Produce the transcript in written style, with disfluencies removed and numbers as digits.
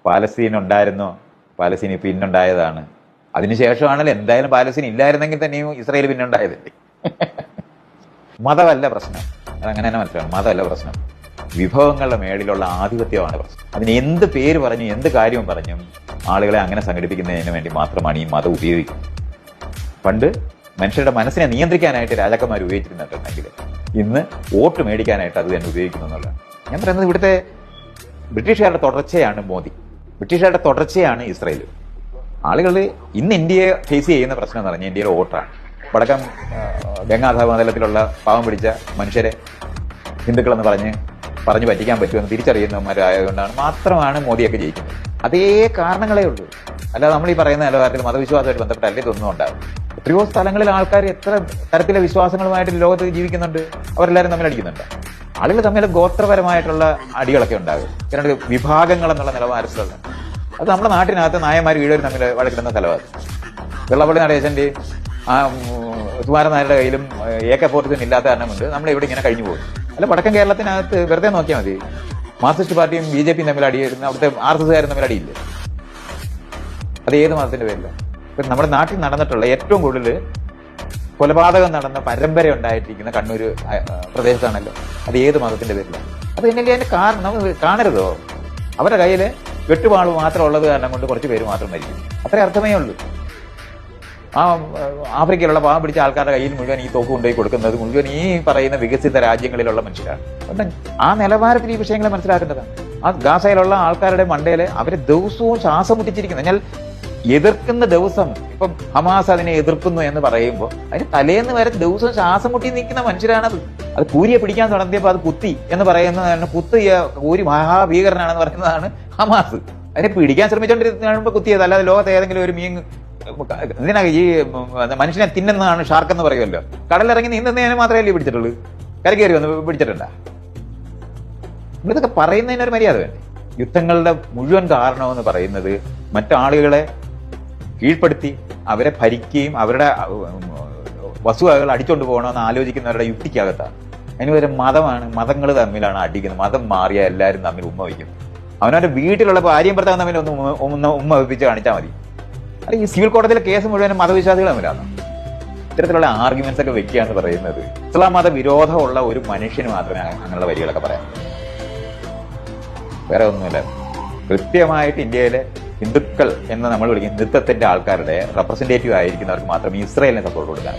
Palestine ഉണ്ടായിരുന്നോ? Palestine പിന്നുണ്ടായതാണ്. അതിനുശേഷമാണല്ലോ എന്തായാലും Palestine ഇല്ലായിരുന്നെങ്കിൽ തന്നെയും ഇസ്രായേൽ പിന്നുണ്ടായതല്ലേ. മതമല്ല പ്രശ്നം, അതങ്ങനെ തന്നെ മനസ്സിലാക്കണം. മതമല്ല പ്രശ്നം, വിഭവങ്ങളുടെ മേളിലുള്ള ആധിപത്യമാണ് പ്രശ്നം. അതിന് എന്ത് പേര് പറഞ്ഞു, എന്ത് കാര്യവും പറഞ്ഞും ആളുകളെ അങ്ങനെ സംഘടിപ്പിക്കുന്നതിന് വേണ്ടി മാത്രമാണ് ഈ മതം ഉപയോഗിക്കുന്നത്. പണ്ട് മനുഷ്യരുടെ മനസ്സിനെ നിയന്ത്രിക്കാനായിട്ട് രാജാക്കന്മാർ ഉപയോഗിച്ചിരുന്നിട്ടുണ്ടെങ്കിൽ ഇന്ന് വോട്ട് മേടിക്കാനായിട്ട് അത് തന്നെ ഉപയോഗിക്കുന്നു എന്നുള്ളതാണ് ഞാൻ പറയുന്നത്. ഇവിടുത്തെ ബ്രിട്ടീഷുകാരുടെ തുടർച്ചയാണ് മോദി, ബ്രിട്ടീഷുകാരുടെ തുടർച്ചയാണ് ഇസ്രായേൽ. ആളുകൾ ഇന്ന് ഇന്ത്യയെ ഫേസ് ചെയ്യുന്ന പ്രശ്നം എന്ന് പറഞ്ഞാൽ ഇന്ത്യയിലെ വോട്ടാണ്. വടക്കം ഗംഗാധര മണ്ഡലത്തിലുള്ള പാവം പിടിച്ച മനുഷ്യരെ ഹിന്ദുക്കളെന്ന് പറഞ്ഞു പറ്റിക്കാൻ പറ്റുമെന്ന് തിരിച്ചറിയുന്നവന്മാരായതുകൊണ്ടാണ് മാത്രമാണ് മോദിയൊക്കെ ജയിക്കുന്നത്. അതേ കാരണങ്ങളേ ഉള്ളൂ. അല്ലാതെ നമ്മൾ ഈ പറയുന്ന നിലവാരത്തിൽ മതവിശ്വാസമായിട്ട് ബന്ധപ്പെട്ടല്ലേ ഇതൊന്നും ഉണ്ടാകും. എത്രയോ സ്ഥലങ്ങളിൽ ആൾക്കാർ എത്ര തരത്തിലെ വിശ്വാസങ്ങളുമായിട്ട് ലോകത്ത് ജീവിക്കുന്നുണ്ട്, അവരെല്ലാവരും തമ്മിൽ അടിക്കുന്നുണ്ട്. ആളുകൾ തമ്മിൽ ഗോത്രപരമായിട്ടുള്ള അടികളൊക്കെ ഉണ്ടാകും, രണ്ട് വിഭാഗങ്ങൾ എന്നുള്ള നിലവാരത്തിലുള്ള. അത് നമ്മുടെ നാട്ടിനകത്ത് നായന്മാർ വീടുകൾ തമ്മിൽ വഴക്കിടുന്ന സ്ഥലമാണ്. വെള്ളപ്പള്ളി നടേശന്റെയും ആ സുമാരൻ നായരുടെ കയ്യിലും AK-47 ഇല്ലാത്ത കാരണമുണ്ട് നമ്മൾ ഇവിടെ ഇങ്ങനെ കഴിഞ്ഞു പോകും. അല്ല, വടക്കൻ കേരളത്തിനകത്ത് വെറുതെ നോക്കിയാൽ മതി, മാർക്സിസ്റ്റ് പാർട്ടിയും BJPയും തമ്മിൽ അടിയായിരുന്നു, അവിടുത്തെ RSSകാരും തമ്മിൽ അടിയില്ല. അത് ഏത് മതത്തിന്റെ പേരില്ല? ഇപ്പം നമ്മുടെ നാട്ടിൽ നടന്നിട്ടുള്ള ഏറ്റവും കൂടുതൽ കൊലപാതകം നടന്ന പരമ്പര ഉണ്ടായിട്ടിരിക്കുന്ന കണ്ണൂർ പ്രദേശത്താണല്ലോ. അത് ഏത് മതത്തിന്റെ പേരില്ല? അത് എങ്ങനെ അതിന്റെ കാരണം നമുക്ക് കാണരുതോ? അവരുടെ കയ്യിൽ വെട്ടുപാള് മാത്രം ഉള്ളത് കാരണം കൊണ്ട് കുറച്ച് പേര് മാത്രം മരിക്കും, അത്രേ അർത്ഥമേ ഉള്ളൂ. ആ ആഫ്രിക്കയിലുള്ള പാവം പിടിച്ച ആൾക്കാരുടെ കയ്യിൽ മുഴുവൻ ഈ തോക്ക് കൊണ്ടുപോയി കൊടുക്കുന്നത് മുഴുവൻ ഈ പറയുന്ന വികസിത രാജ്യങ്ങളിലുള്ള മനുഷ്യരാണ്. അതുകൊണ്ട് ആ നിലവാരത്തിൽ ഈ വിഷയങ്ങളെ മനസ്സിലാക്കേണ്ടതാണ്. ആ ഗാസയിലുള്ള ആൾക്കാരുടെ മണ്ടയിൽ അവരെ ദിവസവും ശ്വാസം മുട്ടിച്ചിരിക്കുന്നു. എന്നാൽ എതിർക്കുന്ന ദിവസം ഇപ്പം ഹമാസ് അതിനെ എതിർക്കുന്നു എന്ന് പറയുമ്പോൾ അതിന് തലേന്ന് വരെ ദിവസവും ശ്വാസം മുട്ടി നിൽക്കുന്ന മനുഷ്യരാണത്. അത് കൂരിയെ പിടിക്കാൻ തുടങ്ങിയപ്പോൾ അത് കുത്തി എന്ന് പറയുന്നതാണ്, കൂരി മഹാഭീകരനാണെന്ന് പറയുന്നതാണ് ഹമാസ്. അതിനെ പിടിക്കാൻ ശ്രമിച്ചുകൊണ്ടിരുന്ന കുത്തിയത്, അല്ലാതെ ലോകത്ത് ഏതെങ്കിലും ഒരു മീൻ എന്തിനാ ഈ മനുഷ്യനെ തിന്നുന്നതാണ് ഷാർക്ക് എന്ന് പറയുമല്ലോ. കടലിറങ്ങി നീന്തുന്നതിനെ മാത്രമല്ലേ പിടിച്ചിട്ടുള്ളൂ, കരകയറി വന്ന് പിടിച്ചിട്ടുണ്ടാ? ഇതൊക്കെ പറയുന്നതിനൊരു മര്യാദ വേണ്ടേ? യുദ്ധങ്ങളുടെ മുഴുവൻ കാരണമെന്ന് പറയുന്നത് മറ്റാളുകളെ കീഴ്പ്പെടുത്തി അവരെ ഭരിക്കുകയും അവരുടെ വസ്തുവകകൾ അടിച്ചുകൊണ്ട് പോകണമെന്ന് ആലോചിക്കുന്നവരുടെ യുക്തിക്കകത്താണ്. അതിന് പകരം മതങ്ങൾ തമ്മിലാണ് അടിക്കുന്നത്. മതം മാറിയ എല്ലാവരും തമ്മിൽ ഉമ്മ വയ്ക്കും. അവനവന്റെ വീട്ടിലുള്ള ഭാര്യയും ഭർത്താവും തമ്മിൽ ഉമ്മ വെപ്പിച്ച് കാണിച്ചാൽ മതി. അല്ല, ഈ സിവിൽ കോടതിയിലെ കേസ് മുഴുവനും മതവിശ്വാസികൾ തമ്മിലാണ്. ഇത്തരത്തിലുള്ള ആർഗ്യുമെന്റ്സ് ഒക്കെ വെക്കുകയെന്ന് പറയുന്നത് ഇസ്ലാം മത വിരോധമുള്ള ഒരു മനുഷ്യന് മാത്രമേ അങ്ങനെയുള്ള വരികളൊക്കെ പറയാം. വേറെ ഒന്നുമില്ല. കൃത്യമായിട്ട് ഇന്ത്യയിലെ ഹിന്ദുക്കൾ എന്ന് നമ്മൾ വിളിക്കുന്ന ഹിന്ദുത്വത്തിന്റെ ആൾക്കാരുടെ റെപ്രസെന്റേറ്റീവ് ആയിരിക്കുന്നവർക്ക് മാത്രമേ ഇസ്രായേലിനെ സപ്പോർട്ട് കൊടുക്കാൻ